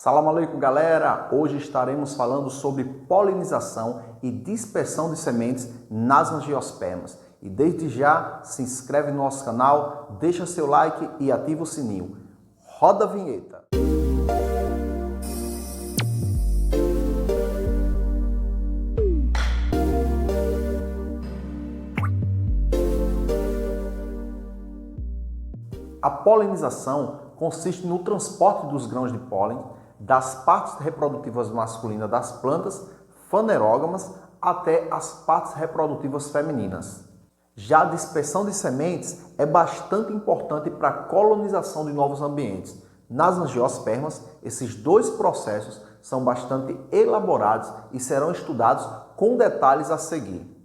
Salam aleikum, galera! Hoje estaremos falando sobre polinização e dispersão de sementes nas angiospermas. E desde já, se inscreve no nosso canal, deixa seu like e ativa o sininho. Roda a vinheta! A polinização consiste no transporte dos grãos de pólen das partes reprodutivas masculinas das plantas fanerógamas até as partes reprodutivas femininas. Já a dispersão de sementes é bastante importante para a colonização de novos ambientes. Nas angiospermas, esses dois processos são bastante elaborados e serão estudados com detalhes a seguir.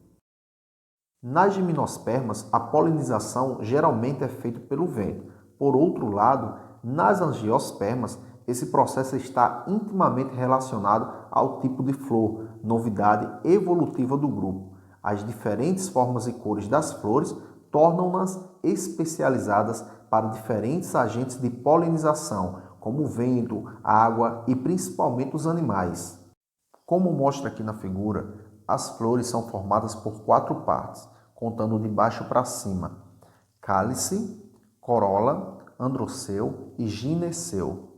Nas gimnospermas, a polinização geralmente é feita pelo vento. Por outro lado, nas angiospermas, esse processo está intimamente relacionado ao tipo de flor, novidade evolutiva do grupo. As diferentes formas e cores das flores tornam-nas especializadas para diferentes agentes de polinização, como o vento, a água e principalmente os animais. Como mostra aqui na figura, as flores são formadas por 4 partes, contando de baixo para cima: cálice, corola, androceu e gineceu.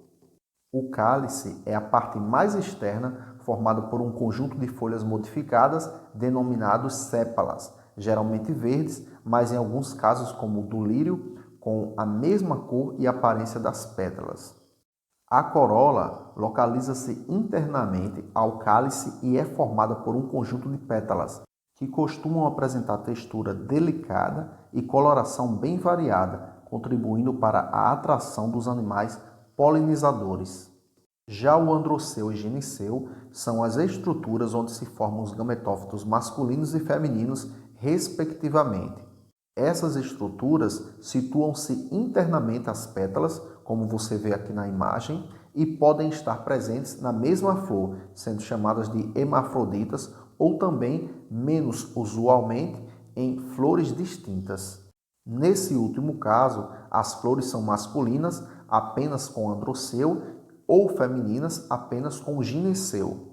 O cálice é a parte mais externa, formada por um conjunto de folhas modificadas, denominados sépalas, geralmente verdes, mas em alguns casos, como o do lírio, com a mesma cor e aparência das pétalas. A corola localiza-se internamente ao cálice e é formada por um conjunto de pétalas, que costumam apresentar textura delicada e coloração bem variada, contribuindo para a atração dos animais polinizadores. Já o androceu e gineceu são as estruturas onde se formam os gametófitos masculinos e femininos, respectivamente. Essas estruturas situam-se internamente às pétalas, como você vê aqui na imagem, e podem estar presentes na mesma flor, sendo chamadas de hermafroditas ou também, menos usualmente, em flores distintas. Nesse último caso, as flores são masculinas apenas com androceu ou femininas apenas com gineceu.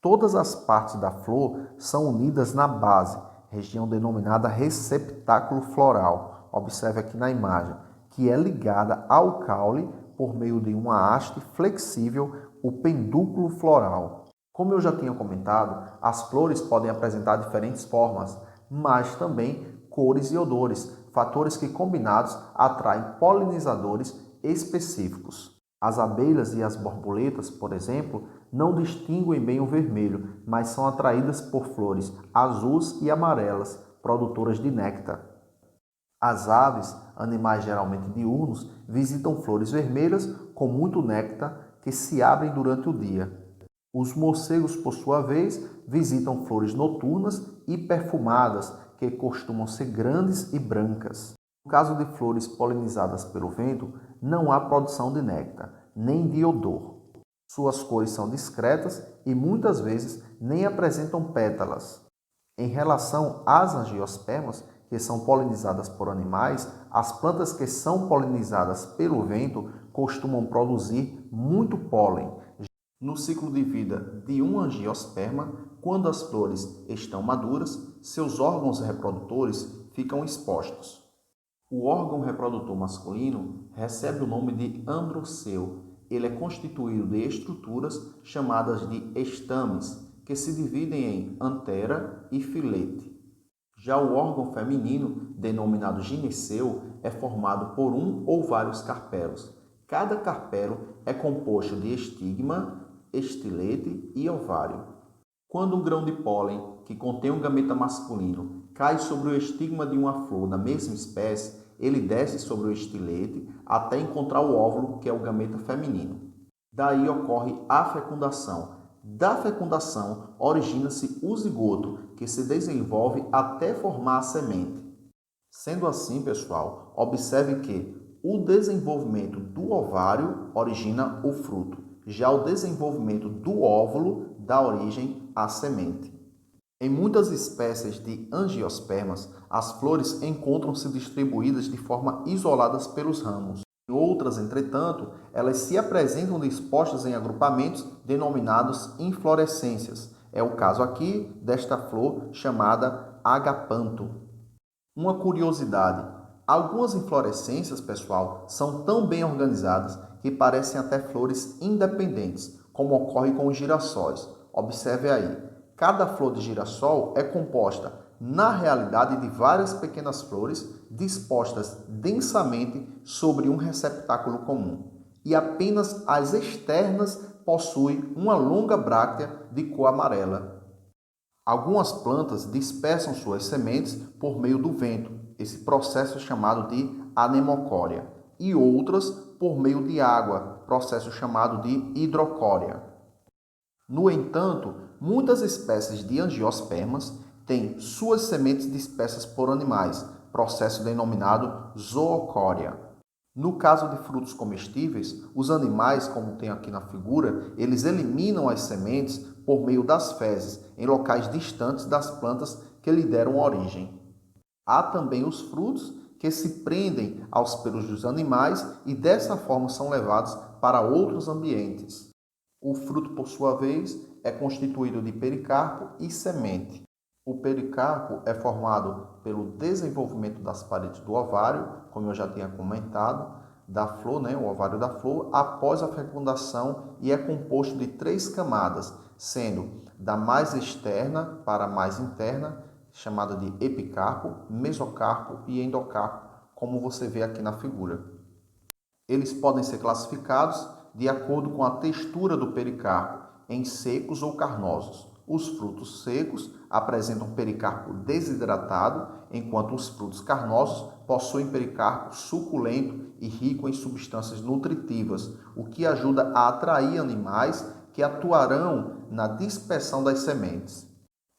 Todas as partes da flor são unidas na base, região denominada receptáculo floral, observe aqui na imagem, que é ligada ao caule por meio de uma haste flexível, o pendúculo floral. Como eu já tinha comentado, as flores podem apresentar diferentes formas, mas também cores e odores, fatores que combinados atraem polinizadores específicos. As abelhas e as borboletas, por exemplo, não distinguem bem o vermelho, mas são atraídas por flores azuis e amarelas, produtoras de néctar. As aves, animais geralmente diurnos, visitam flores vermelhas com muito néctar que se abrem durante o dia. Os morcegos, por sua vez, visitam flores noturnas e perfumadas, que costumam ser grandes e brancas. No caso de flores polinizadas pelo vento, não há produção de néctar, nem de odor. Suas cores são discretas e muitas vezes nem apresentam pétalas. Em relação às angiospermas, que são polinizadas por animais, as plantas que são polinizadas pelo vento costumam produzir muito pólen. No ciclo de vida de um angiosperma, quando as flores estão maduras, seus órgãos reprodutores ficam expostos. O órgão reprodutor masculino recebe o nome de androceu. Ele é constituído de estruturas chamadas de estames, que se dividem em antera e filete. Já o órgão feminino, denominado gineceu, é formado por um ou vários carpelos. Cada carpelo é composto de estigma, estilete e ovário. Quando um grão de pólen, que contém um gameta masculino, cai sobre o estigma de uma flor da mesma espécie, ele desce sobre o estilete até encontrar o óvulo, que é o gameta feminino. Daí ocorre a fecundação. Da fecundação origina-se o zigoto, que se desenvolve até formar a semente. Sendo assim, pessoal, observe que o desenvolvimento do ovário origina o fruto. Já o desenvolvimento do óvulo dá origem à semente. Em muitas espécies de angiospermas, as flores encontram-se distribuídas de forma isoladas pelos ramos. Outras, entretanto, elas se apresentam dispostas em agrupamentos denominados inflorescências. É o caso aqui desta flor chamada agapanto. Uma curiosidade, algumas inflorescências, pessoal, são tão bem organizadas que parecem até flores independentes, como ocorre com os girassóis. Observe aí, cada flor de girassol é composta, na realidade, de várias pequenas flores dispostas densamente sobre um receptáculo comum. E apenas as externas possuem uma longa bráctea de cor amarela. Algumas plantas dispersam suas sementes por meio do vento, esse processo é chamado de anemocória, e outras por meio de água, processo chamado de hidrocória. No entanto, muitas espécies de angiospermas têm suas sementes dispersas por animais, processo denominado zoocória. No caso de frutos comestíveis, os animais, como tem aqui na figura, eles eliminam as sementes por meio das fezes, em locais distantes das plantas que lhe deram origem. Há também os frutos que se prendem aos pelos dos animais e dessa forma são levados para outros ambientes. O fruto, por sua vez, é constituído de pericarpo e semente. O pericarpo é formado pelo desenvolvimento das paredes do ovário, como eu já tinha comentado, da flor, o ovário da flor, após a fecundação e é composto de 3 camadas, sendo da mais externa para a mais interna, chamada de epicarpo, mesocarpo e endocarpo, como você vê aqui na figura. Eles podem ser classificados de acordo com a textura do pericarpo, em secos ou carnosos. Os frutos secos apresentam pericarpo desidratado, enquanto os frutos carnosos possuem pericarpo suculento e rico em substâncias nutritivas, o que ajuda a atrair animais que atuarão na dispersão das sementes.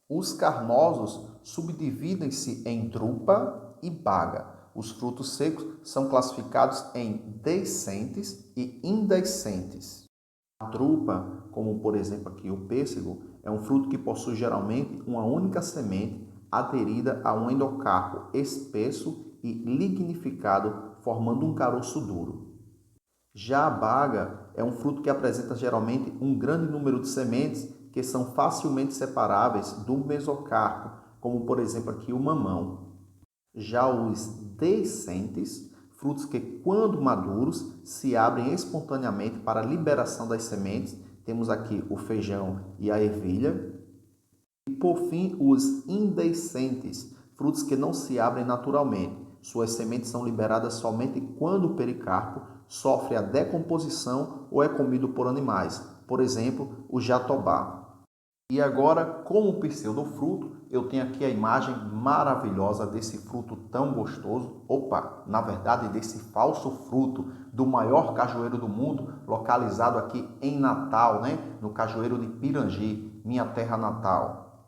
Os carnosos subdividem-se em drupa e baga. Os frutos secos são classificados em deiscentes e indeiscentes. A drupa, como por exemplo aqui o pêssego, é um fruto que possui geralmente uma única semente aderida a um endocarpo espesso e lignificado, formando um caroço duro. Já a baga é um fruto que apresenta geralmente um grande número de sementes que são facilmente separáveis do mesocarpo, como por exemplo aqui o mamão. Já os deiscentes, frutos que, quando maduros, se abrem espontaneamente para a liberação das sementes. Temos aqui o feijão e a ervilha. E, por fim, os indeiscentes, frutos que não se abrem naturalmente. Suas sementes são liberadas somente quando o pericarpo sofre a decomposição ou é comido por animais, por exemplo, o jatobá. E agora, como pseudofruto, eu tenho aqui a imagem maravilhosa desse fruto tão gostoso. Na verdade, desse falso fruto do maior cajueiro do mundo, localizado aqui em Natal, no Cajueiro de Pirangi, minha terra natal.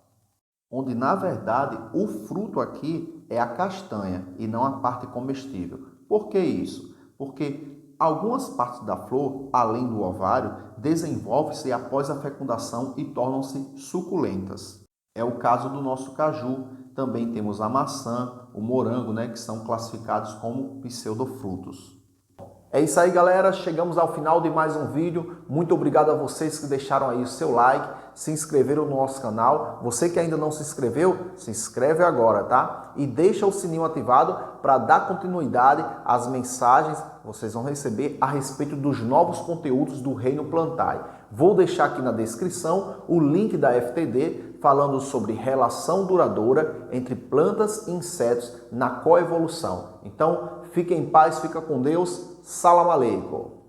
Onde, na verdade, o fruto aqui é a castanha e não a parte comestível. Por que isso? Porque algumas partes da flor, além do ovário, desenvolvem-se após a fecundação e tornam-se suculentas. É o caso do nosso caju. Também temos a maçã, o morango, que são classificados como pseudofrutos. É isso aí, galera. Chegamos ao final de mais um vídeo. Muito obrigado a vocês que deixaram aí o seu like, se inscreveram no nosso canal. Você que ainda não se inscreveu, se inscreve agora, tá? E deixa o sininho ativado para dar continuidade às mensagens que vocês vão receber a respeito dos novos conteúdos do Reino Plantae. Vou deixar aqui na descrição o link da FTD falando sobre relação duradoura entre plantas e insetos na coevolução. Então, fique em paz, fica com Deus. Salam aleikum.